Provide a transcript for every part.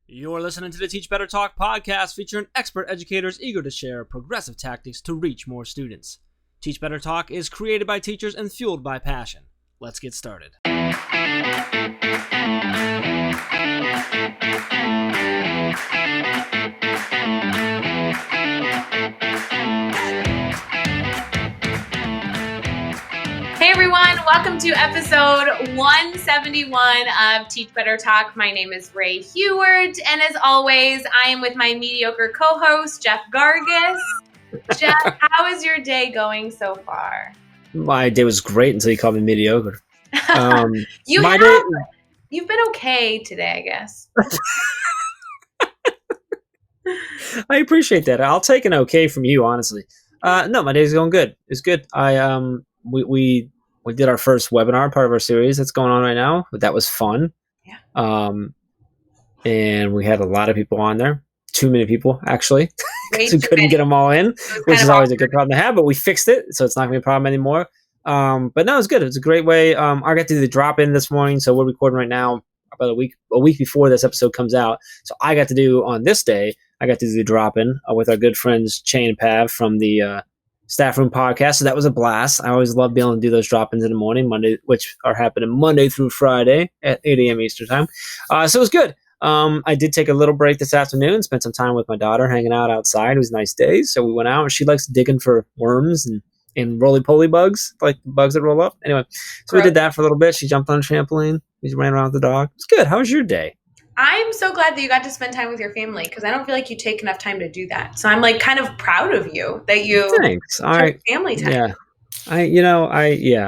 You're listening to the Teach Better Talk podcast featuring expert educators eager to share progressive tactics to reach more students. Teach Better Talk is created by teachers and fueled by passion. Let's get started. Hey everyone, welcome to episode 171 of Teach Better Talk. My name is Ray Heward, and as always, I am with my mediocre co-host, Jeff Gargis. Jeff, how is your day going so far? My day was great until you called me mediocre. You've been okay today, I guess. I appreciate that. I'll take an okay from you, honestly. No, my day's going good. It's good. We did our first webinar, part of our series that's going on right now. That was fun. Yeah. And we had a lot of people on there. Too many people, actually. We couldn't get them all in, which is always a good problem to have, but we fixed it, so it's not going to be a problem anymore. But no, it was good. It was a great way. I got to do the drop-in this morning, so we're recording right now about a week before this episode comes out. So I got to do, on this day, I got to do the drop-in with our good friends Che and Pav from the Staff Room Podcast. So that was a blast. I always love being able to do those drop-ins in the morning, which are happening Monday through Friday at 8 a.m. Eastern time. So it was good. I did take a little break this afternoon, spent some time with my daughter hanging out outside. It was a nice day. So we went out, and she likes digging for worms and roly-poly bugs, like bugs that roll up. Anyway, so we did that for a little bit. She jumped on a trampoline. We ran around with the dog. It was good. How was your day? I'm so glad that you got to spend time with your family, because I don't feel like you take enough time to do that. So I'm like kind of proud of you that you Thanks. took family time. Yeah.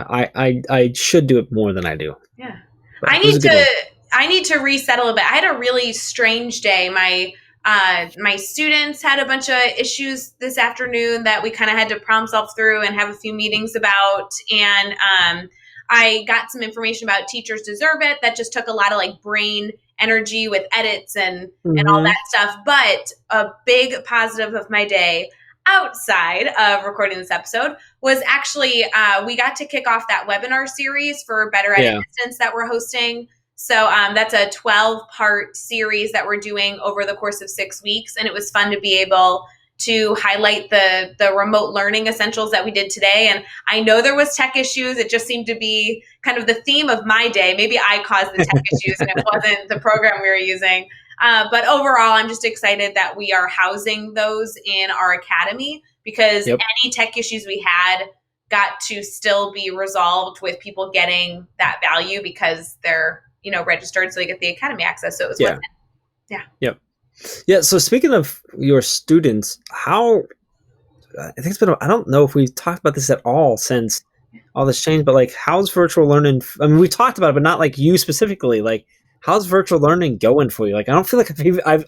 I should do it more than I do. Yeah. But I need to reset a little bit. I had a really strange day. My students had a bunch of issues this afternoon that we kind of had to problem solve through and have a few meetings about. And I got some information about Teachers Deserve It. That just took a lot of like brain energy with edits and all that stuff. But a big positive of my day outside of recording this episode was actually we got to kick off that webinar series for Better Ed Distance that we're hosting. So that's a 12-part series that we're doing over the course of 6 weeks. And it was fun to be able to highlight the remote learning essentials that we did today. And I know there was tech issues. It just seemed to be kind of the theme of my day. Maybe I caused the tech issues and it wasn't the program we were using. But overall, I'm just excited that we are housing those in our academy, because any tech issues we had got to still be resolved with people getting that value because they're registered, so they get the academy access. So it was worth it. Yeah. So speaking of your students, I think it's been, I don't know if we've talked about this at all since all this changed, but like, how's virtual learning? I mean, we talked about it, but not like you specifically. Like, how's virtual learning going for you? Like, I don't feel like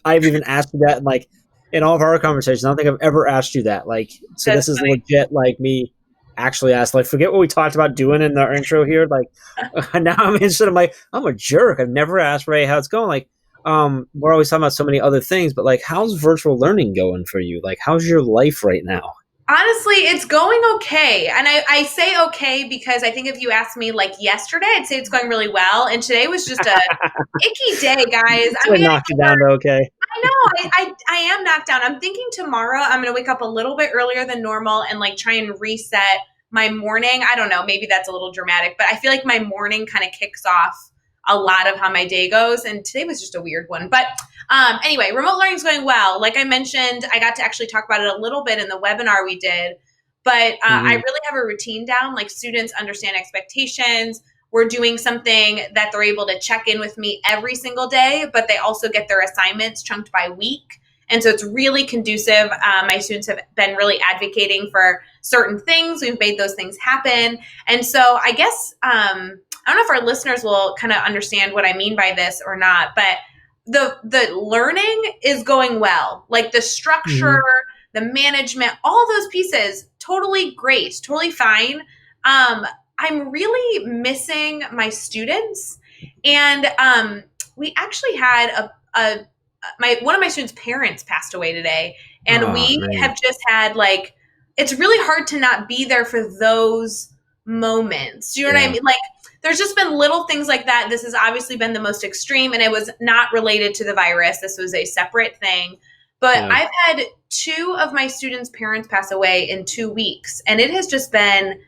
I've even asked you that, like, in all of our conversations. I don't think I've ever asked you that. Like, so this is legit, like, me actually asked, like, forget what we talked about doing in the intro here. Like, now I'm interested. I'm like, I'm a jerk. I've never asked Ray how it's going. Like, we're always talking about so many other things, but like, how's virtual learning going for you? Like, how's your life right now? Honestly, it's going okay. And I say okay because I think if you asked me like yesterday, I'd say it's going really well. And today was just a icky day, guys. I mean, knocked you down to okay. I know. I am knocked down. I'm thinking tomorrow I'm going to wake up a little bit earlier than normal and like try and reset my morning. I don't know. Maybe that's a little dramatic, but I feel like my morning kind of kicks off a lot of how my day goes. And today was just a weird one. But anyway, remote learning is going well. Like I mentioned, I got to actually talk about it a little bit in the webinar we did. But I really have a routine down. Like, students understand expectations. We're doing something that they're able to check in with me every single day, but they also get their assignments chunked by week. And so it's really conducive. My students have been really advocating for certain things. We've made those things happen. And so I guess, I don't know if our listeners will kind of understand what I mean by this or not, but the learning is going well. Like the structure, the management, all those pieces, totally great, totally fine. I'm really missing my students. And we actually had one of my students' parents passed away today. And have just had like, it's really hard to not be there for those moments. Do you know what I mean? Like there's just been little things like that. This has obviously been the most extreme, and it was not related to the virus. This was a separate thing. But I've had 2 of my students' parents pass away in 2 weeks, and it has just been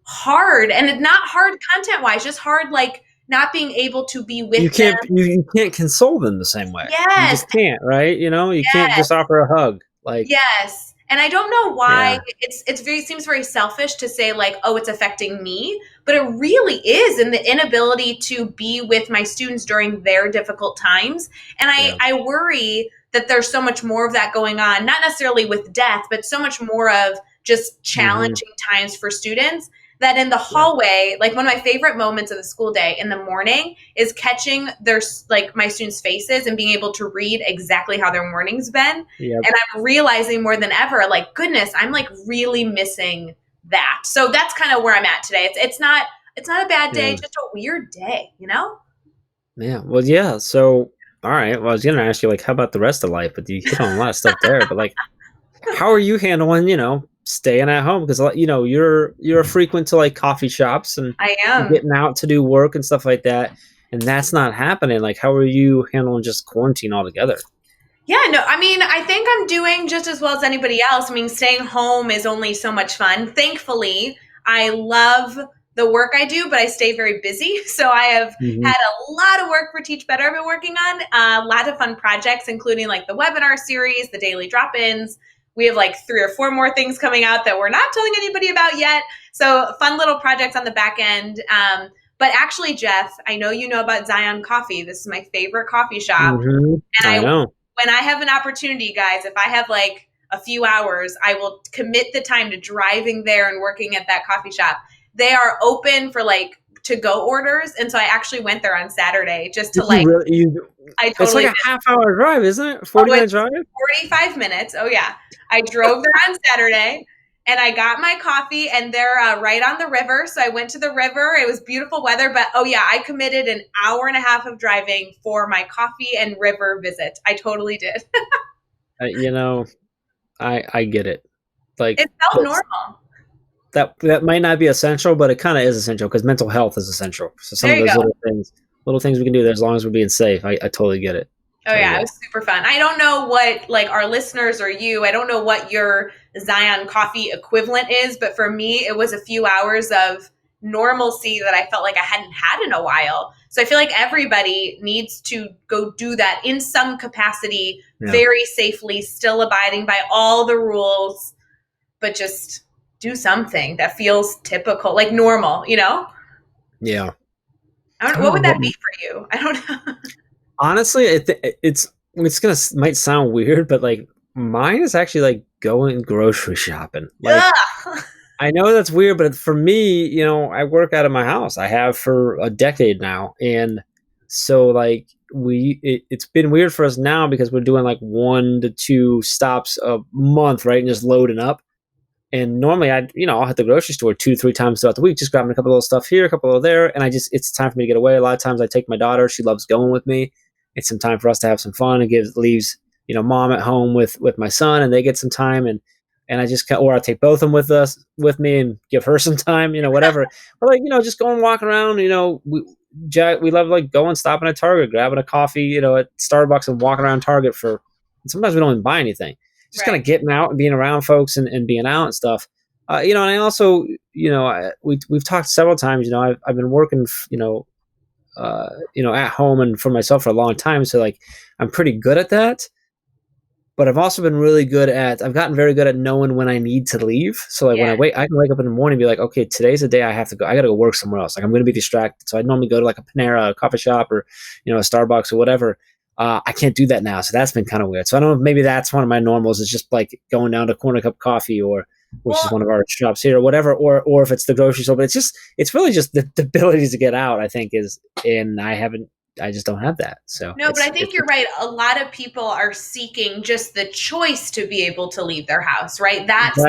hard. And it's not hard content-wise, just hard, like, not being able to be with them. You can't console them the same way. Yes. You just can't, right? You know, you can't just offer a hug. Like, yes. And I don't know why seems very selfish to say like, oh, it's affecting me, but it really is in the inability to be with my students during their difficult times. And I worry that there's so much more of that going on, not necessarily with death, but so much more of just challenging times for students, that in the hallway, like one of my favorite moments of the school day in the morning is catching my students' faces and being able to read exactly how their morning's been. Yep. And I'm realizing more than ever, like, goodness, I'm like really missing that. So that's kind of where I'm at today. It's not a bad day, just a weird day, you know? Yeah. Well, yeah. So, all right. Well, I was going to ask you, like, how about the rest of life? But you hit on a lot of stuff there. But like, how are you handling, staying at home? Because, you're a frequent to like coffee shops and I am getting out to do work and stuff like that. And that's not happening. Like, how are you handling just quarantine altogether? Yeah, no, I mean, I think I'm doing just as well as anybody else. I mean, staying home is only so much fun. Thankfully, I love the work I do, but I stay very busy. So I have had a lot of work for Teach Better I've been working on, a lot of fun projects, including like the webinar series, the daily drop-ins. We have like 3 or 4 more things coming out that we're not telling anybody about yet. So fun little projects on the back end. But actually, Jeff, I know you know about Zion Coffee. This is my favorite coffee shop. And I know. When I have an opportunity, guys, if I have like a few hours, I will commit the time to driving there and working at that coffee shop. They are open for like to-go orders. And so I actually went there on Saturday just to like... It's like a half-hour drive, isn't it? 40-minute drive? 45 minutes. Oh, yeah. I drove there on Saturday, and I got my coffee, and they're right on the river. So I went to the river. It was beautiful weather. But, oh, yeah, I committed an hour and a half of driving for my coffee and river visit. I totally did. I get it. Like, it felt normal. That might not be essential, but it kind of is essential because mental health is essential. So some of those little things we can do there as long as we're being safe. I totally get it. Oh yeah, it was super fun. I don't know what like our listeners or you, I don't know what your Zion Coffee equivalent is, but for me, it was a few hours of normalcy that I felt like I hadn't had in a while. So I feel like everybody needs to go do that in some capacity, very safely, still abiding by all the rules, but just do something that feels typical, like normal, Yeah. What would that be for you? I don't know. Honestly, it's might sound weird, but like mine is actually like going grocery shopping. Like, I know that's weird, but for me, I work out of my house. I have for a decade now, and so like it's been weird for us now because we're doing like 1 to 2 stops a month, right, and just loading up. And normally I'll hit the grocery store 2 to 3 times throughout the week, just grabbing a couple of little stuff here, a couple of there. And it's time for me to get away. A lot of times I take my daughter, she loves going with me. It's some time for us to have some fun. It leaves, mom at home with my son, and they get some time. And I or I'll take both of them with me and give her some time, whatever. Or like, just going walking around, we love like going, stopping at Target, grabbing a coffee, at Starbucks and walking around Target sometimes we don't even buy anything. Just kind of getting out and being around folks and being out and stuff. And I also, we've talked several times, I've been working, at home and for myself for a long time. So like, I'm pretty good at that, but I've also been I've gotten very good at knowing when I need to leave. So like when I can wake up in the morning and be like, okay, today's the day I have to go. I got to go work somewhere else. Like I'm going to be distracted. So I normally go to like a Panera, a coffee shop, or, a Starbucks or whatever. I can't do that now. So that's been kind of weird. So I don't know if maybe that's one of my normals is just like going down to Corner Cup Coffee which is one of our shops here or whatever, or if it's the grocery store, but it's really just the ability to get out, I think I just don't have that. So no, but I think you're right. A lot of people are seeking just the choice to be able to leave their house, right? That's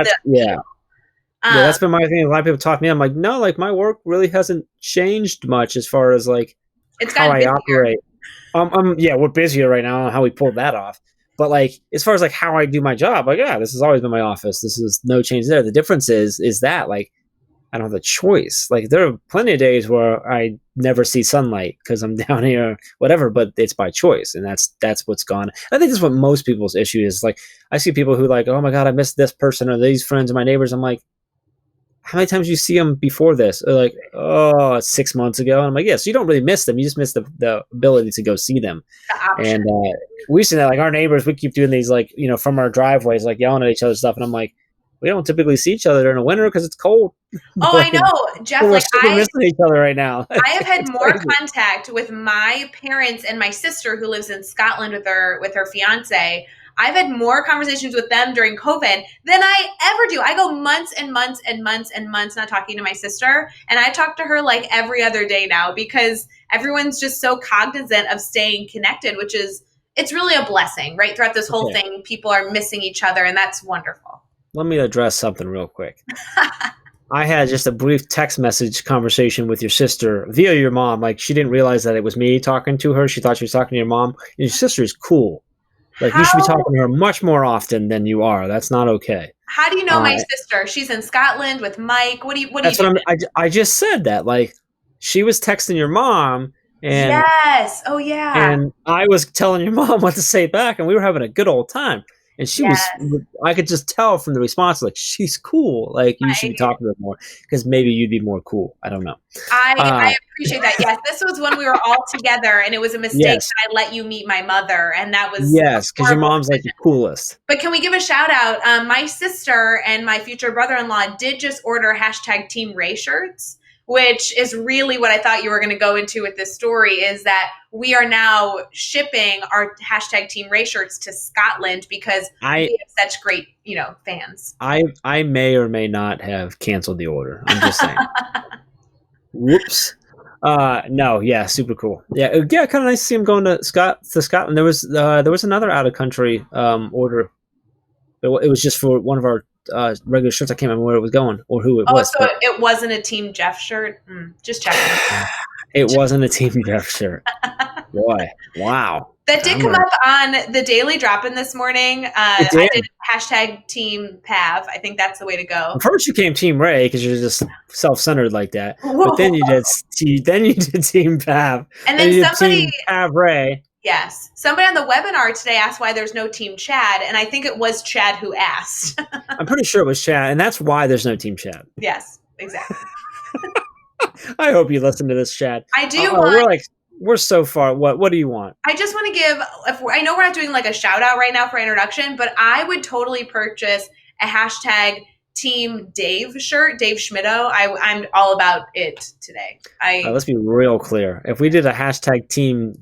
that's been my thing. A lot of people talk to me. I'm like, no, like my work really hasn't changed much as far as like how I operate. We're busier right now on how we pulled that off. But like, as far as like how I do my job, like, this has always been my office. This is no change there. The difference is that like, I don't have the choice. Like there are plenty of days where I never see sunlight because I'm down here, whatever, but it's by choice. And that's what's gone. I think that's what most people's issue is. Like I see people who like, oh my God, I missed this person or these friends or my neighbors. I'm like, how many times you see them before this? Or like, oh, 6 months ago. And I'm like, yeah, so you don't really miss them. You just miss the ability to go see them. And we see that like our neighbors, we keep doing these like, from our driveways, like yelling at each other stuff. And I'm like, we don't typically see each other during the winter because it's cold. Oh, I know, Jeff. We're missing each other right now. I have had more contact with my parents and my sister who lives in Scotland with her fiance. I've had more conversations with them during COVID than I ever do. I go months and months and months and months not talking to my sister. And I talk to her like every other day now because everyone's just so cognizant of staying connected, it's really a blessing, right? Throughout this whole thing, people are missing each other, and that's wonderful. Let me address something real quick. I had just a brief text message conversation with your sister via your mom. Like she didn't realize that it was me talking to her. She thought she was talking to your mom. And your sister is cool. Like you should be talking to her much more often than you are. That's not okay. How do you know my sister? She's in Scotland with Mike. What do you do? I just said that. Like she was texting your mom. And, yes. Oh yeah. And I was telling your mom what to say back, and we were having a good old time. And she was, I could just tell from the response, like, she's cool. Like, you should be talking to her more because maybe you'd be more cool. I don't know. I appreciate that. Yes, this was when we were all together, and it was a mistake that I let you meet my mother. And that was. Yes, because your mom's like the coolest. But can we give a shout out? My sister and my future brother-in-law did just order #Team Ray shirts, which is really what I thought you were going to go into with this story, is that we are now shipping our #Team Ray shirts to Scotland because we have such great, fans. I may or may not have canceled the order. I'm just saying. Whoops. No, yeah, super cool. Yeah, kind of nice to see him going to Scotland. There was another out of country order. It was just for one of our regular shirts. I can't remember where it was going or who it was. So it wasn't a Team Jeff shirt? Just checking. It wasn't a Team Jeff shirt. Boy, wow. That did come up on the Daily Drop-In this morning. I did #Team Pav. I think that's the way to go. First you came Team Ray because you're just self-centered like that. Whoa. But then you did Team Pav. And then somebody... Team Pav Ray. Yes. Somebody on the webinar today asked why there's no Team Chad, and I think it was Chad who asked. I'm pretty sure it was Chad, and that's why there's no Team Chad. Yes, exactly. I hope you listen to this, Chad. I do we're so far. What do you want? I just want to give, I know we're not doing like a shout out right now for introduction, but I would totally purchase a #Team Dave shirt, Dave Schmitto. I'm all about it today. Let's be real clear. If we did a #Team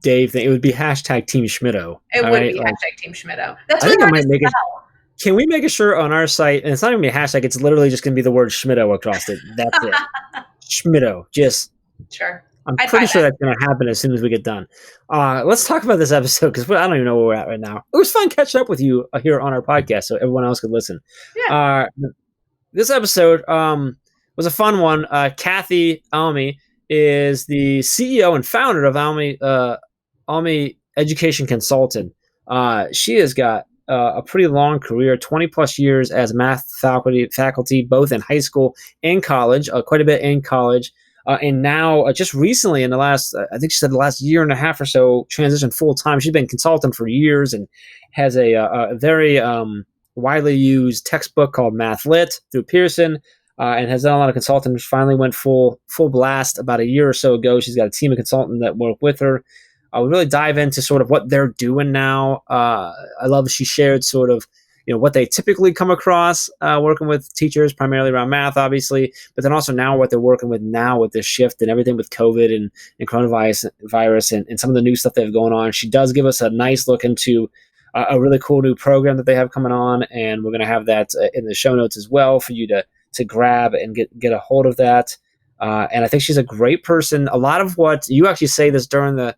Dave thing, it would be #Team Schmitto. It would be #Team Schmitto. That's really hard to spell. Can we make a shirt on our site? And it's not even a hashtag. It's literally just going to be the word Schmitto across it. That's it. Schmitto. Just. Sure. I'm pretty sure that's going to happen as soon as we get done. Let's talk about this episode because I don't even know where we're at right now. It was fun catching up with you here on our podcast so everyone else could listen. Yeah. This episode was a fun one. Kathleen Almy is the CEO and founder of Almy Education Consultant. She has got a pretty long career, 20 plus years as math faculty, both in high school and college, quite a bit in college. And now just recently in the last, I think she said the last year and a half or so, transitioned full time. She's been consultant for years and has a very widely used textbook called Math Lit through Pearson. And has done a lot of consulting. She finally went full blast about a year or so ago. She's got a team of consultants that work with her. We really dive into sort of what they're doing now. I love she shared sort of what they typically come across working with teachers, primarily around math, obviously, but then also now what they're working with now with this shift and everything with COVID and coronavirus and some of the new stuff they have going on. She does give us a nice look into a really cool new program that they have coming on, and we're going to have that in the show notes as well for you to grab and get a hold of that. And I think she's a great person. A lot of what you actually say this during the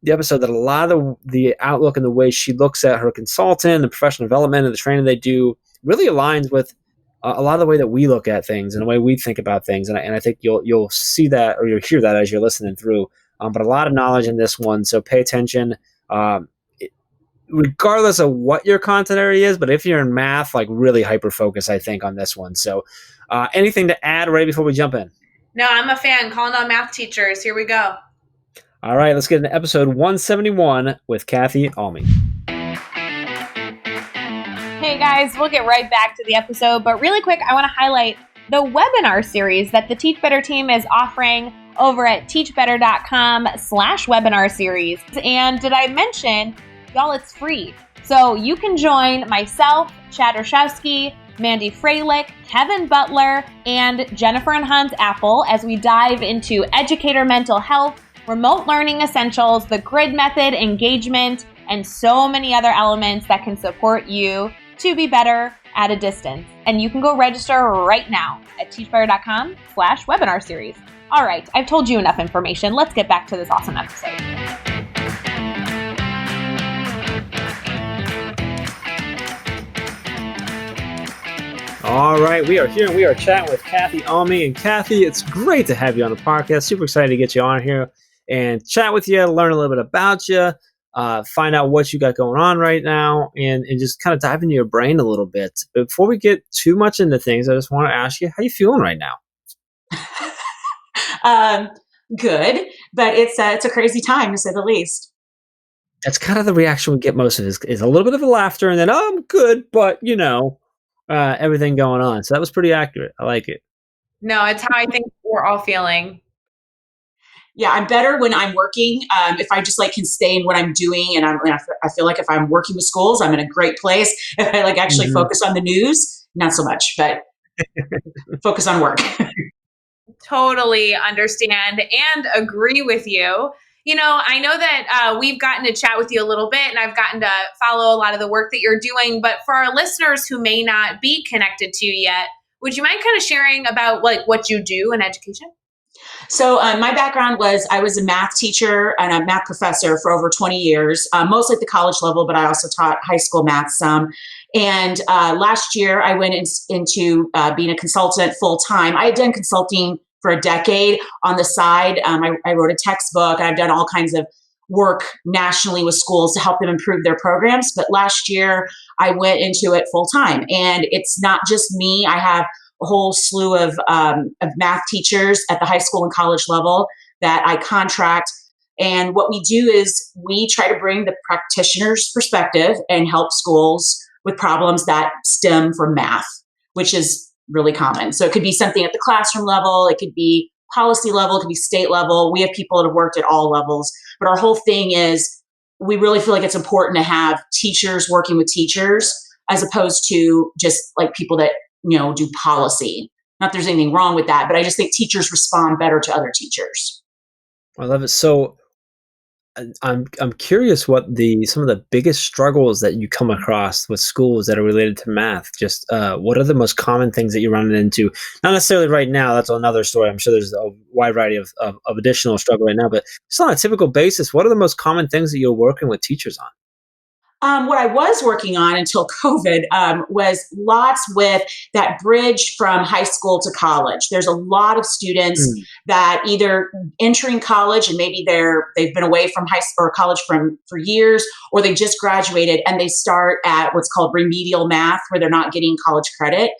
episode, that a lot of the outlook and the way she looks at her consultant, the professional development and the training they do really aligns with a lot of the way that we look at things and the way we think about things. And I think you'll see that or you'll hear that as you're listening through. But a lot of knowledge in this one. So pay attention. Regardless of what your content area is, but if you're in math, like really hyper focus, I think, on this one. So Anything to add right before we jump in? No, I'm a fan. Calling on math teachers. Here we go. All right, let's get into episode 171 with Kathleen Almy. Hey guys, we'll get right back to the episode, but really quick, I want to highlight the webinar series that the Teach Better team is offering over at teachbetter.com/webinar series. And did I mention, y'all, it's free. So you can join myself, Chad Rashowski, Mandy Freilich, Kevin Butler, and Jennifer and Hans Apple as we dive into educator mental health, remote learning essentials, the grid method, engagement, and so many other elements that can support you to be better at a distance. And you can go register right now at teachbetter.com/webinar series. All right, I've told you enough information. Let's get back to this awesome episode. All right, we are here. We are chatting with Kathleen Almy. And Kathy, it's great to have you on the podcast. Super excited to get you on here and chat with you, learn a little bit about you, find out what you got going on right now, and just kind of dive into your brain a little bit. But before we get too much into things, I just want to ask you, how you feeling right now? Good, but it's a crazy time, to say the least. That's kind of the reaction we get most of is a little bit of a laughter, and then, oh, I'm good, but, everything going on. So that was pretty accurate. I like it. No, it's how I think we're all feeling. Yeah, I'm better when I'm working. If I just can stay in what I'm doing, and I feel like if I'm working with schools, I'm in a great place. If I actually focus on the news, not so much, but focus on work. Totally understand and agree with you. I know that we've gotten to chat with you a little bit, and I've gotten to follow a lot of the work that you're doing. But for our listeners who may not be connected to you yet, would you mind kind of sharing about what you do in education? So my background was I was a math teacher and a math professor for over 20 years, mostly at the college level, but I also taught high school math some. And last year I went into being a consultant full time. I had done consulting for a decade on the side. I wrote a textbook, and I've done all kinds of work nationally with schools to help them improve their programs. But last year I went into it full time, and it's not just me. I have a whole slew of math teachers at the high school and college level that I contract. And what we do is we try to bring the practitioner's perspective and help schools with problems that stem from math, which is really common. So it could be something at the classroom level, it could be policy level, it could be state level. We have people that have worked at all levels. But our whole thing is we really feel like it's important to have teachers working with teachers as opposed to just people that do policy. Not that there's anything wrong with that, but I just think teachers respond better to other teachers. I love it. So I'm curious what some of the biggest struggles that you come across with schools that are related to math. Just what are the most common things that you're running into? Not necessarily right now. That's another story. I'm sure there's a wide variety of additional struggle right now, but just on a typical basis, what are the most common things that you're working with teachers on? What I was working on until COVID was lots with that bridge from high school to college. There's a lot of students that either entering college and maybe they've been away from high school or college for years, or they just graduated and they start at what's called remedial math, where they're not getting college credit.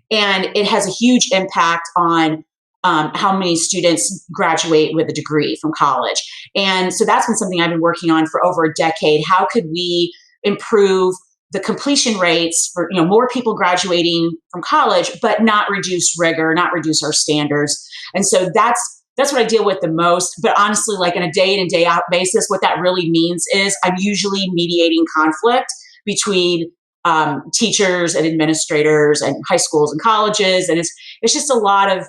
And it has a huge impact on how many students graduate with a degree from college. And so that's been something I've been working on for over a decade. How could we improve the completion rates for more people graduating from college, but not reduce rigor, not reduce our standards? And so that's what I deal with the most. But honestly, in a day in and day out basis, what that really means is I'm usually mediating conflict between teachers and administrators and high schools and colleges. And it's just a lot of,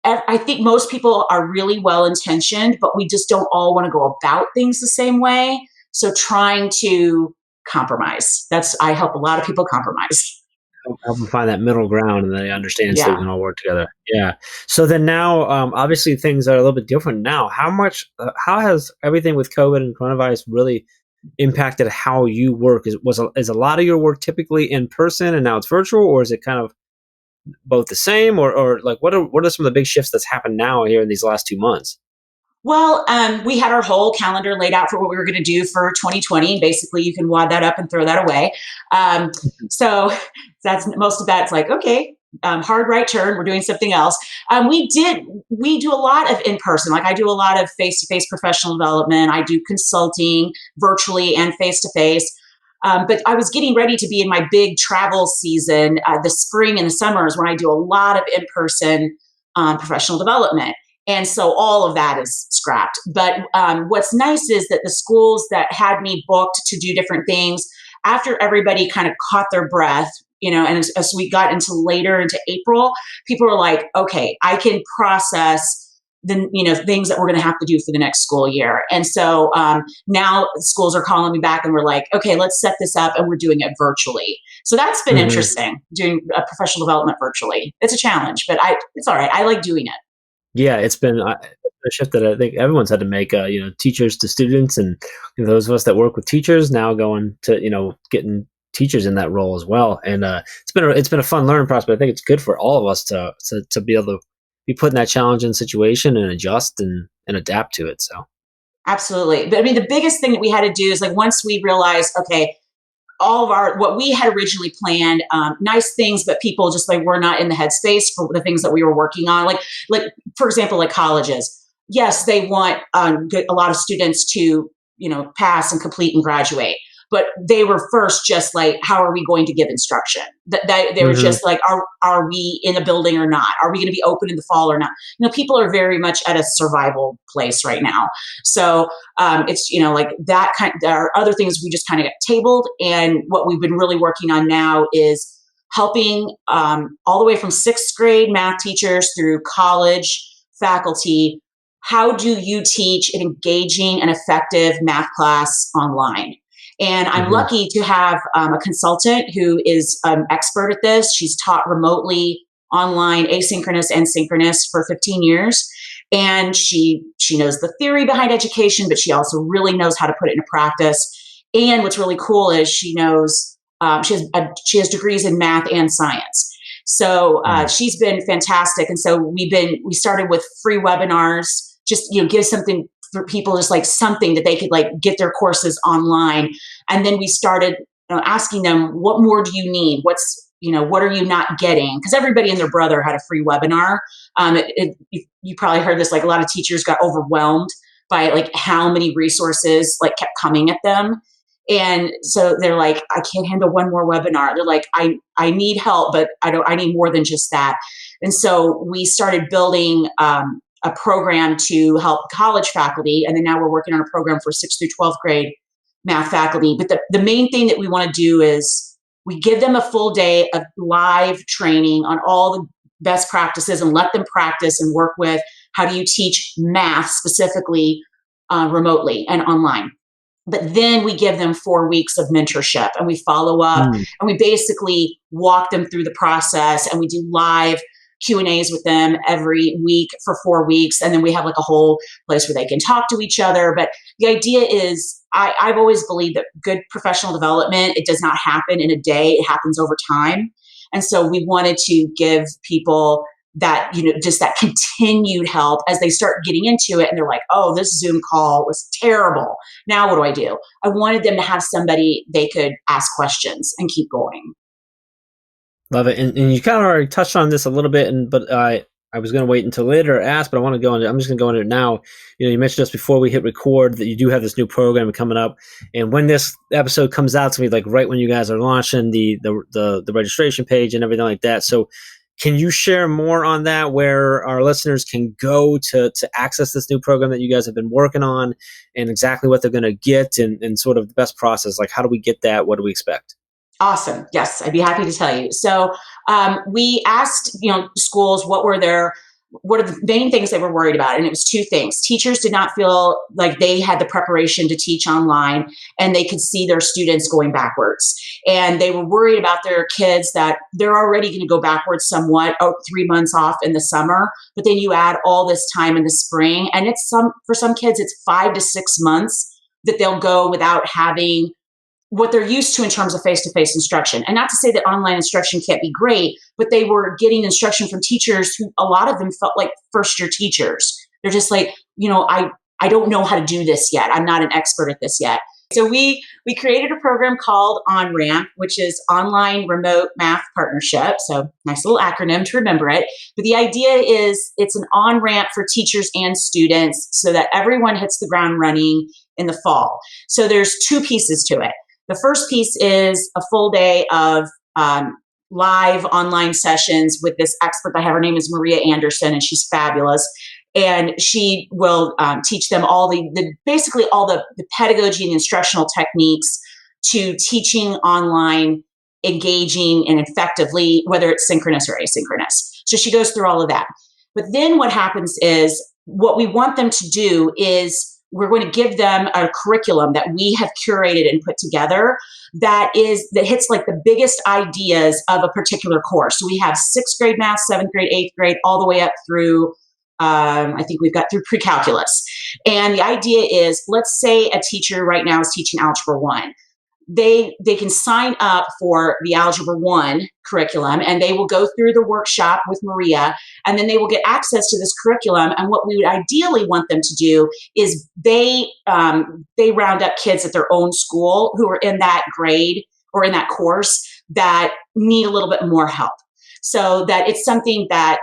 I think most people are really well-intentioned, but we just don't all want to go about things the same way. So trying to compromise. I help a lot of people compromise. Help them find that middle ground, and they understand so we can all work together. Yeah. So then now, obviously things are a little bit different now. How has everything with COVID and coronavirus really impacted how you work? Is a lot of your work typically in person and now it's virtual, or is it kind of both the same, or what are some of the big shifts that's happened now here in these last 2 months? Well, we had our whole calendar laid out for what we were going to do for 2020. And basically, you can wad that up and throw that away. So that's most of that. It's okay, hard right turn. We're doing something else. We do a lot of in-person. Like I do a lot of face-to-face professional development. I do consulting virtually and face-to-face. But I was getting ready to be in my big travel season. The spring and the summer is when I do a lot of in-person professional development. And so all of that is scrapped. But what's nice is that the schools that had me booked to do different things, after everybody kind of caught their breath, and as we got later into April, people were like, okay, I can process the things that we're going to have to do for the next school year. And so now schools are calling me back and we're like, okay, let's set this up, and we're doing it virtually. So that's been interesting, doing professional development virtually. It's a challenge, but it's all right. I like doing it. Yeah, it's been a shift that I think everyone's had to make. Teachers to students, and those of us that work with teachers now going to getting teachers in that role as well. And it's been a fun learning process. But I think it's good for all of us to be able to be put in that challenging situation and adjust and adapt to it. So absolutely. But I mean, the biggest thing that we had to do is like once we realized, okay, all of what we had originally planned, nice things, but people just like were not in the headspace for the things that we were working on. Like for example, like colleges. Yes, they want a lot of students to pass and complete and graduate. But they were first just like, how are we going to give instruction? They were just like, are we in a building or not? Are we going to be open in the fall or not? People are very much at a survival place right now. So it's, like that kind. There are other things we just kind of got tabled. And what we've been really working on now is helping all the way from 6th grade math teachers through college faculty. How do you teach an engaging and effective math class online? And I'm lucky to have a consultant who is an expert at this. She's taught remotely, online, asynchronous and synchronous for 15 years. And she knows the theory behind education, but she also really knows how to put it into practice. And what's really cool is she knows she has degrees in math and science. So she's been fantastic. And so we started with free webinars, just give something for people, just like something that they could like get their courses online. And then we started asking them, what more do you need? What are you not getting? Because everybody and their brother had a free webinar. You probably heard this, like a lot of teachers got overwhelmed by like how many resources like kept coming at them. And so they're like, I can't handle one more webinar. They're like, I need help, but I need more than just that. And so we started building a program to help college faculty. And then now we're working on a program for 6th through 12th grade math faculty. But the main thing that we want to do is we give them a full day of live training on all the best practices and let them practice and work with how do you teach math specifically remotely and online. But then we give them 4 weeks of mentorship and we follow up and we basically walk them through the process, and we do live Q&As with them every week for 4 weeks. And then we have like a whole place where they can talk to each other. But the idea is I've always believed that good professional development, it does not happen in a day. It happens over time. And so we wanted to give people that, just that continued help as they start getting into it. And they're like, oh, this Zoom call was terrible. Now what do? I wanted them to have somebody they could ask questions and keep going. Love it. And you kind of already touched on this a little bit, but I was going to wait until later to ask, but I want to go into, I'm just going to go into it now. You mentioned just before we hit record that you do have this new program coming up. And when this episode comes out to me, like right when you guys are launching the registration page and everything like that. So can you share more on that, where our listeners can go to access this new program that you guys have been working on, and exactly what they're going to get, and sort of the best process? Like, how do we get that? What do we expect? Awesome. Yes, I'd be happy to tell you. So we asked, schools what are the main things they were worried about, and it was 2 things. Teachers did not feel like they had the preparation to teach online, and they could see their students going backwards. And they were worried about their kids that they're already going to go backwards somewhat, 3 months off in the summer, but then you add all this time in the spring, and for some kids it's 5 to 6 months that they'll go without having what they're used to in terms of face-to-face instruction. And not to say that online instruction can't be great, but they were getting instruction from teachers who, a lot of them felt like first-year teachers. They're just like, I don't know how to do this yet. I'm not an expert at this yet. So we we created a program called ONRAMP, which is Online Remote Math Partnership. So nice little acronym to remember it. But the idea is it's an on-ramp for teachers and students so that everyone hits the ground running in the fall. So there's two pieces to it. The first piece is a full day of live online sessions with this expert I have. Her name is Maria Anderson, and she's fabulous. And she will teach them all basically all the pedagogy and instructional techniques to teaching online, engaging and effectively, whether it's synchronous or asynchronous. So she goes through all of that. But then what happens is what we want them to do is we're going to give them a curriculum that we have curated and put together that hits like the biggest ideas of a particular course. So we have 6th grade math, 7th grade, 8th grade, all the way up through I think we've got through pre-calculus. And the idea is, let's say a teacher right now is teaching Algebra 1. They can sign up for the Algebra 1 curriculum, and they will go through the workshop with Maria, and then they will get access to this curriculum. And what we would ideally want them to do is they round up kids at their own school who are in that grade or in that course that need a little bit more help, so that it's something that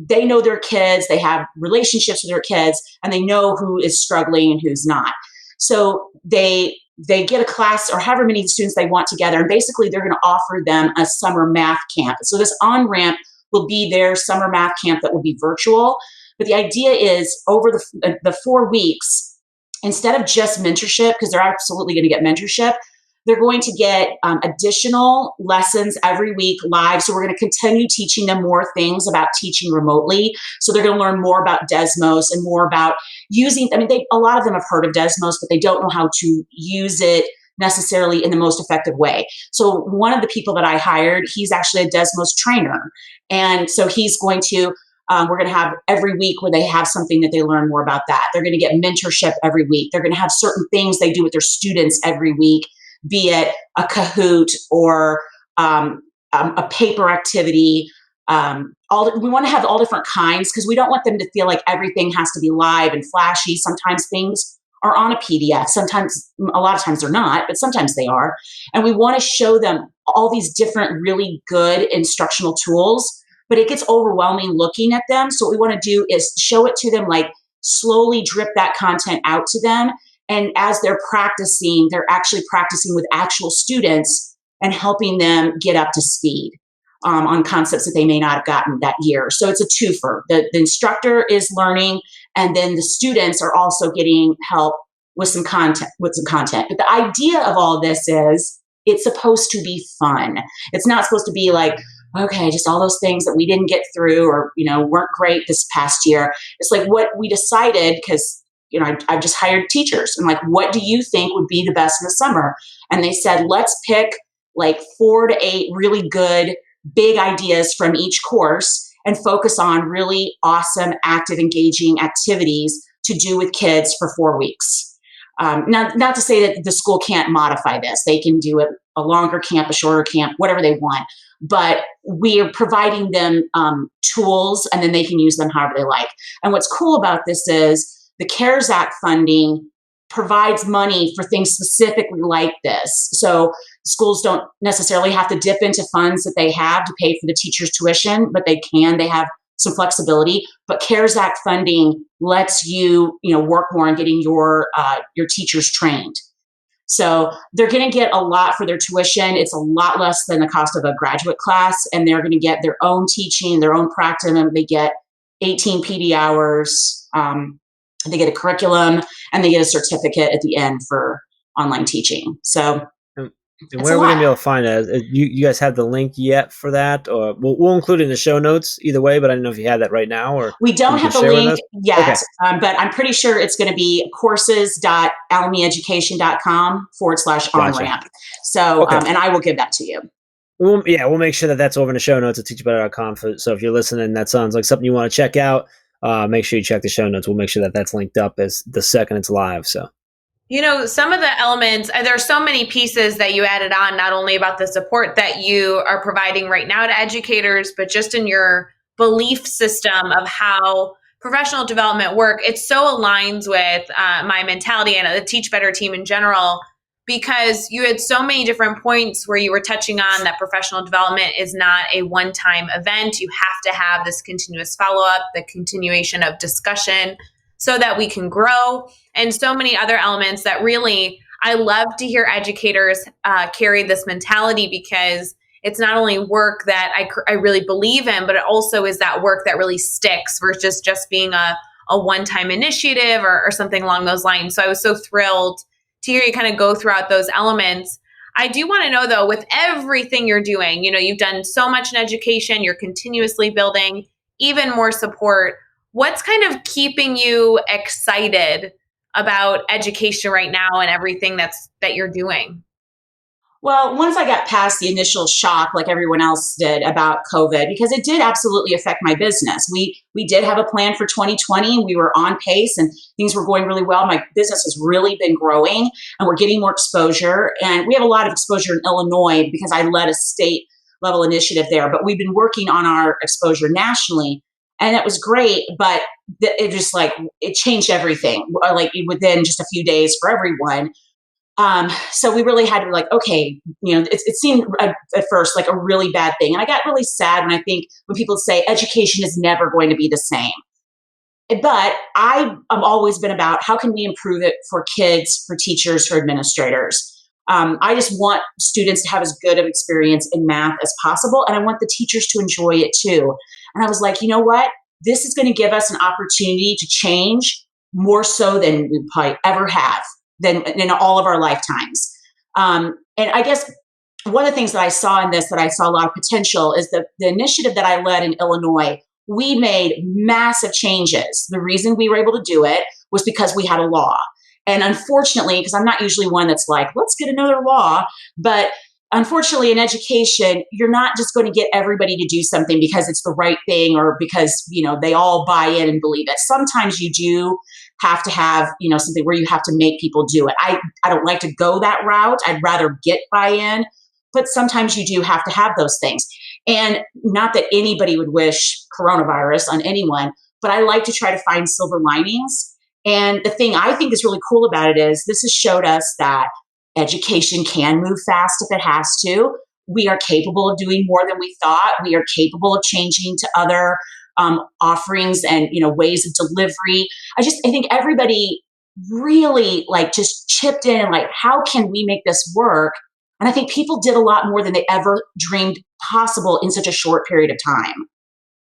they know their kids, they have relationships with their kids, and they know who is struggling and who's not. So they get a class or however many students they want together, and basically they're going to offer them a summer math camp. So this ONRAMP will be their summer math camp that will be virtual. But the idea is over the 4 weeks, instead of just mentorship, because they're absolutely going to get mentorship, they're going to get additional lessons every week live. So we're going to continue teaching them more things about teaching remotely. So they're going to learn more about Desmos and more about using, a lot of them have heard of Desmos, but they don't know how to use it necessarily in the most effective way. So one of the people that I hired, he's actually a Desmos trainer. And so he's going to, we're going to have every week where they have something that they learn more about that. They're going to get mentorship every week. They're going to have certain things they do with their students every week, be it a Kahoot or a paper activity. We want to have all different kinds because we don't want them to feel like everything has to be live and flashy. Sometimes things are on a PDF. A lot of times they're not, but sometimes they are. And we want to show them all these different really good instructional tools, but it gets overwhelming looking at them. So what we want to do is show it to them, like slowly drip that content out to them. And as they're practicing, they're actually practicing with actual students and helping them get up to speed on concepts that they may not have gotten that year. So it's a twofer. The instructor is learning, and then the students are also getting help with some content. But the idea of all this is it's supposed to be fun. It's not supposed to be like, okay, just all those things that we didn't get through or weren't great this past year. It's like what we decided, because I've just hired teachers. And like, what do you think would be the best in the summer? And they said, let's pick like 4 to 8 really good, big ideas from each course and focus on really awesome, active, engaging activities to do with kids for 4 weeks. Now, not to say that the school can't modify this. They can do a longer camp, a shorter camp, whatever they want. But we are providing them tools, and then they can use them however they like. And what's cool about this is the CARES Act funding provides money for things specifically like this. So schools don't necessarily have to dip into funds that they have to pay for the teacher's tuition, but they have some flexibility. But CARES Act funding lets you, work more on getting your teachers trained. So they're going to get a lot for their tuition. It's a lot less than the cost of a graduate class, and they're going to get their own teaching, their own practice, and they get 18 PD hours. They get a curriculum, and they get a certificate at the end for online teaching. So, and where are we going to be able to find that? You guys have the link yet for that? Or we'll include it in the show notes either way, but I don't know if you have that right now. Or we don't have the link yet, okay. But I'm pretty sure it's going to be courses.almyeducation.com/onramp. Gotcha. So, okay. And I will give that to you. We'll make sure that that's over in the show notes at teachbetter.com. So if you're listening, that sounds like something you want to check out. Make sure you check the show notes. We'll make sure that that's linked up as the second it's live. So, some of the elements, there are so many pieces that you added on, not only about the support that you are providing right now to educators, but just in your belief system of how professional development work. It so aligns with my mentality and the Teach Better team in general. because you had so many different points where you were touching on that professional development is not a one-time event. You have to have this continuous follow-up, the continuation of discussion so that we can grow, and so many other elements that really, I love to hear educators carry this mentality, because it's not only work that I really believe in, but it also is that work that really sticks versus just being a one-time initiative or something along those lines. So I was so thrilled to hear you kind of go throughout those elements. I do want to know, though, with everything you're doing, you've done so much in education, you're continuously building even more support. What's kind of keeping you excited about education right now and everything that you're doing? Well, once I got past the initial shock, like everyone else did, about COVID, because it did absolutely affect my business. We did have a plan for 2020. We were on pace and things were going really well. My business has really been growing and we're getting more exposure. And we have a lot of exposure in Illinois because I led a state level initiative there. But we've been working on our exposure nationally. And that was great, but it just it changed everything, within just a few days for everyone. So we really had to okay, it seemed at first like a really bad thing. And I got really sad when people say education is never going to be the same. But I've always been about how can we improve it for kids, for teachers, for administrators. I just want students to have as good of experience in math as possible. And I want the teachers to enjoy it too. And I was like, you know what? This is going to give us an opportunity to change more so than we probably ever have than in all of our lifetimes. And I guess one of the things that I saw in this, that I saw a lot of potential, is the initiative that I led in Illinois. We made massive changes. The reason we were able to do it was because we had a law. And unfortunately, because I'm not usually one that's like, let's get another law, but unfortunately in education, you're not just going to get everybody to do something because it's the right thing or because, they all buy in and believe it. Sometimes you do have to have, something where you have to make people do it. I don't like to go that route. I'd rather get buy-in, but sometimes you do have to have those things. And not that anybody would wish coronavirus on anyone, but I like to try to find silver linings. And the thing I think is really cool about it is this has showed us that education can move fast if it has to. We are capable of doing more than we thought. We are capable of changing to other offerings and ways of delivery. I think everybody really just chipped in and how can we make this work? And I think people did a lot more than they ever dreamed possible in such a short period of time,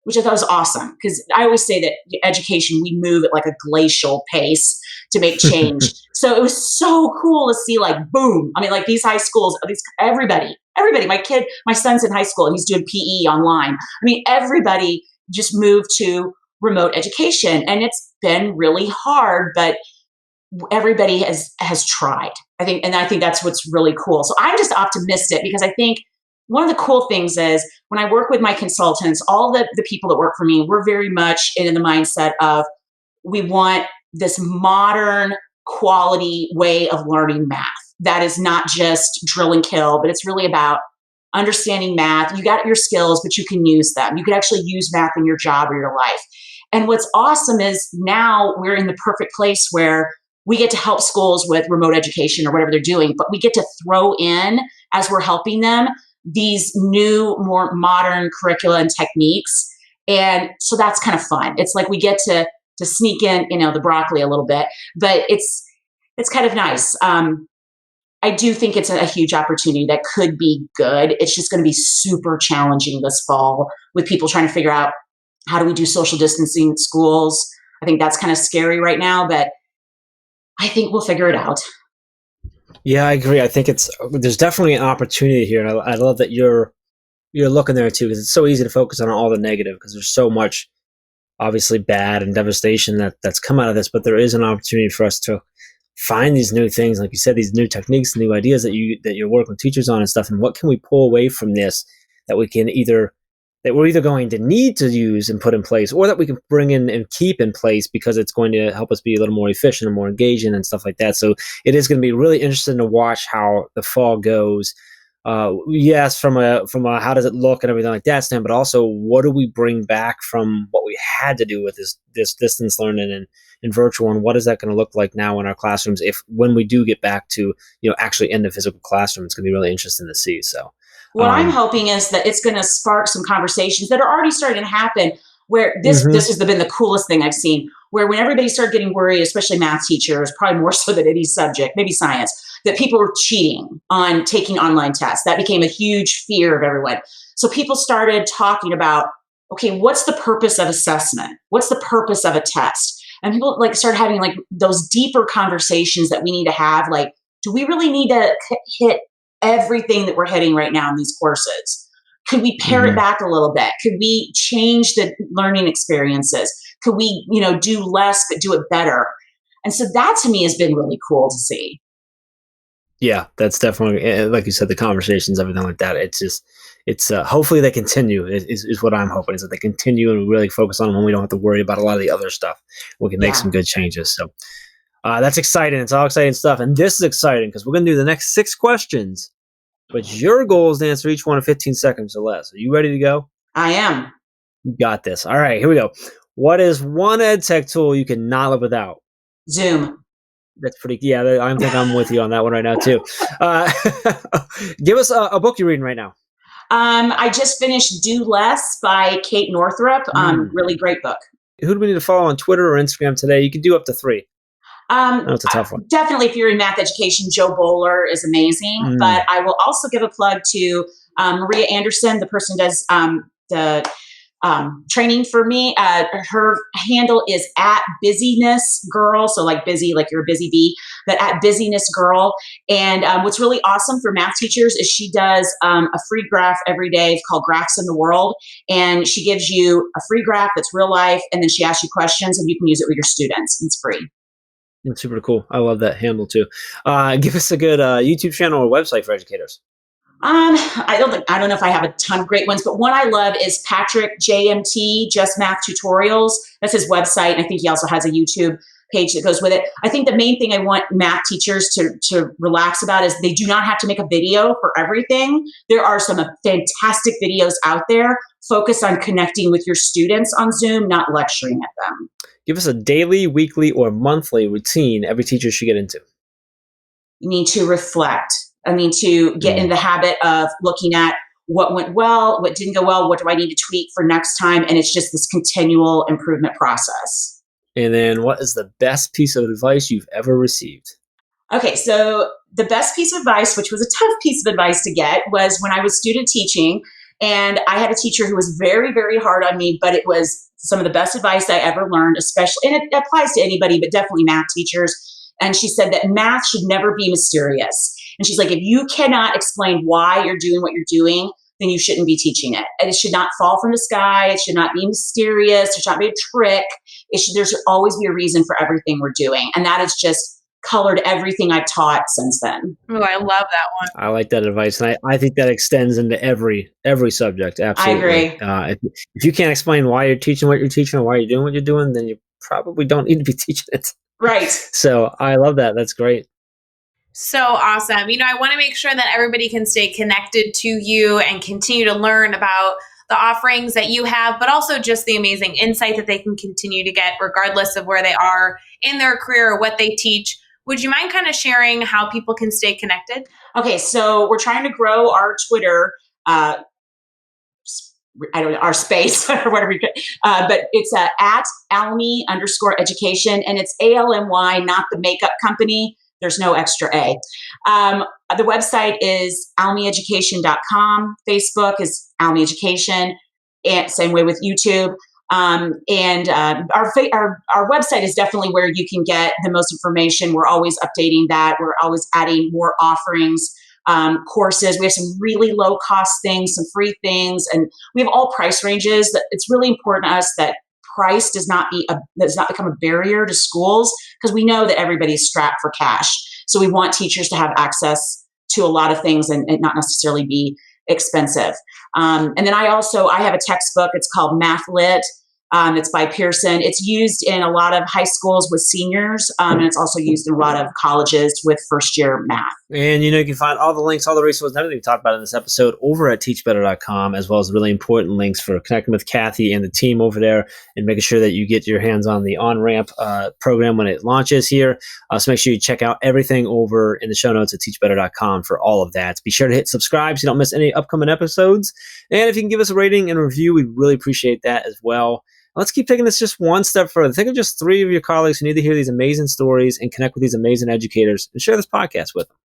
which I thought was awesome. Because I always say that education, we move at a glacial pace to make change. So it was so cool to see boom. I mean, these high schools, everybody, my son's in high school and he's doing PE online. I mean, everybody just moved to remote education, and it's been really hard, but everybody has tried. I think that's what's really cool. So I'm just optimistic because I think one of the cool things is when I work with my consultants, all the people that work for me, we're very much in the mindset of we want this modern quality way of learning math. That is not just drill and kill, but it's really about understanding math. You got your skills, but you can use them. You can actually use math in your job or your life. And what's awesome is now we're in the perfect place where we get to help schools with remote education or whatever they're doing, but we get to throw in, as we're helping them, these new, more modern curricula and techniques. And so that's kind of fun. It's we get to sneak in, the broccoli a little bit, but it's kind of nice. I do think it's a huge opportunity that could be good. It's just going to be super challenging this fall with people trying to figure out how do we do social distancing in schools. I think that's kind of scary right now, but I think we'll figure it out. Yeah, I agree. I think there's definitely an opportunity here, and I love that you're looking there too, because it's so easy to focus on all the negative because there's so much obviously bad and devastation that's come out of this. But there is an opportunity for us to find these new things, like you said, these new techniques, new ideas that you're working with teachers on and stuff. And what can we pull away from this that we're either going to need to use and put in place, or that we can bring in and keep in place because it's going to help us be a little more efficient and more engaging and stuff like that. So it is going to be really interesting to watch how the fall goes. yes, from a how does it look and everything like that stand, but also what do we bring back from what we had to do with this distance learning and virtual, and what is that going to look like now in our classrooms when we do get back to actually in the physical classroom? It's going to be really interesting to see. So what I'm hoping is that it's going to spark some conversations that are already starting to happen, where this has been the coolest thing I've seen, where when everybody started getting worried, especially math teachers, probably more so than any subject, maybe science, that people were cheating on taking online tests. That became a huge fear of everyone. So people started talking about, okay, what's the purpose of assessment? What's the purpose of a test? And people started having those deeper conversations that we need to have. Like, do we really need to hit everything that we're hitting right now in these courses? Could we pare it back a little bit? Could we change the learning experiences? Could we, do less but do it better? And so that to me has been really cool to see. Yeah, that's definitely, like you said, the conversations, everything like that. It's hopefully they continue is what I'm hoping, is that they continue and we really focus on them when we don't have to worry about a lot of the other stuff. We can make some good changes. So that's exciting. It's all exciting stuff. And this is exciting because we're going to do the next 6 questions, but your goal is to answer each one in 15 seconds or less. Are you ready to go? I am. You got this. All right, here we go. What is one EdTech tool you cannot live without? Zoom. That's pretty. Yeah, I think I'm with you on that one right now too. Give us a book you're reading right now. I just finished Do Less by Kate Northrup. Really great book. Who do we need to follow on Twitter or Instagram today? You can do up to 3. It's a tough one. Definitely, if you're in math education, Joe Bowler is amazing. But I will also give a plug to Maria Anderson, the person who does the training for me. Her handle is @busynessgirl. So like busy, like you're a busy bee, but @busynessgirl. And what's really awesome for math teachers is she does a free graph every day. It's called Graphs in the World. And she gives you a free graph that's real life. And then she asks you questions and you can use it with your students. It's free. It's super cool. I love that handle too. Give us a good YouTube channel or website for educators. I don't know if I have a ton of great ones, but one I love is Patrick JMT, Just Math Tutorials. That's his website. And I think he also has a YouTube page that goes with it. I think the main thing I want math teachers to relax about is they do not have to make a video for everything. There are some fantastic videos out there. Focus on connecting with your students on Zoom, not lecturing at them. Give us a daily, weekly, or monthly routine every teacher should get into. You need to reflect. I mean, to get in the habit of looking at what went well, what didn't go well, what do I need to tweak for next time? And it's just this continual improvement process. And then what is the best piece of advice you've ever received? Okay, so the best piece of advice, which was a tough piece of advice to get, was when I was student teaching. And I had a teacher who was very, very hard on me, but it was some of the best advice I ever learned, especially, and it applies to anybody, but definitely math teachers. And she said that math should never be mysterious. And she's like, if you cannot explain why you're doing what you're doing, then you shouldn't be teaching it. And it should not fall from the sky. It should not be mysterious. It should not be a trick. There should always be a reason for everything we're doing. And that has just colored everything I've taught since then. Oh, I love that one. I like that advice. And I think that extends into every subject. Absolutely. I agree. If you can't explain why you're teaching what you're teaching or why you're doing what you're doing, then you probably don't need to be teaching it. Right. So I love that. That's great. So awesome. I want to make sure that everybody can stay connected to you and continue to learn about the offerings that you have, but also just the amazing insight that they can continue to get regardless of where they are in their career or what they teach. Would you mind kind of sharing how people can stay connected? Okay, so we're trying to grow our Twitter, our space or whatever you but it's @Almy_education, and it's ALMY, not the makeup company. There's no extra A. The website is almyeducation.com. Facebook is Almy Education, and same way with YouTube. Our website is definitely where you can get the most information. We're always updating that. We're always adding more offerings, courses. We have some really low cost things, some free things, and we have all price ranges. It's really important to us that price does not become a barrier to schools, because we know that everybody's strapped for cash. So we want teachers to have access to a lot of things and not necessarily be expensive. And then I have a textbook. It's called Math Lit. It's by Pearson. It's used in a lot of high schools with seniors, and it's also used in a lot of colleges with first-year math. And, you can find all the links, all the resources, and everything we talked about in this episode over at teachbetter.com, as well as really important links for connecting with Kathy and the team over there and making sure that you get your hands on the OnRamp program when it launches here. So make sure you check out everything over in the show notes at teachbetter.com for all of that. Be sure to hit subscribe so you don't miss any upcoming episodes. And if you can give us a rating and review, we'd really appreciate that as well. Let's keep taking this just one step further. Think of just 3 of your colleagues who need to hear these amazing stories and connect with these amazing educators and share this podcast with them.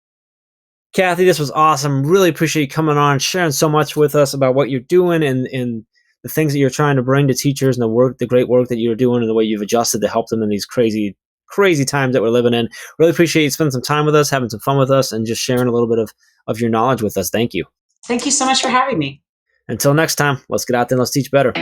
Kathy, this was awesome. Really appreciate you coming on, sharing so much with us about what you're doing and the things that you're trying to bring to teachers and the great work that you're doing and the way you've adjusted to help them in these crazy, crazy times that we're living in. Really appreciate you spending some time with us, having some fun with us, and just sharing a little bit of your knowledge with us. Thank you. Thank you so much for having me. Until next time, let's get out there and let's teach better.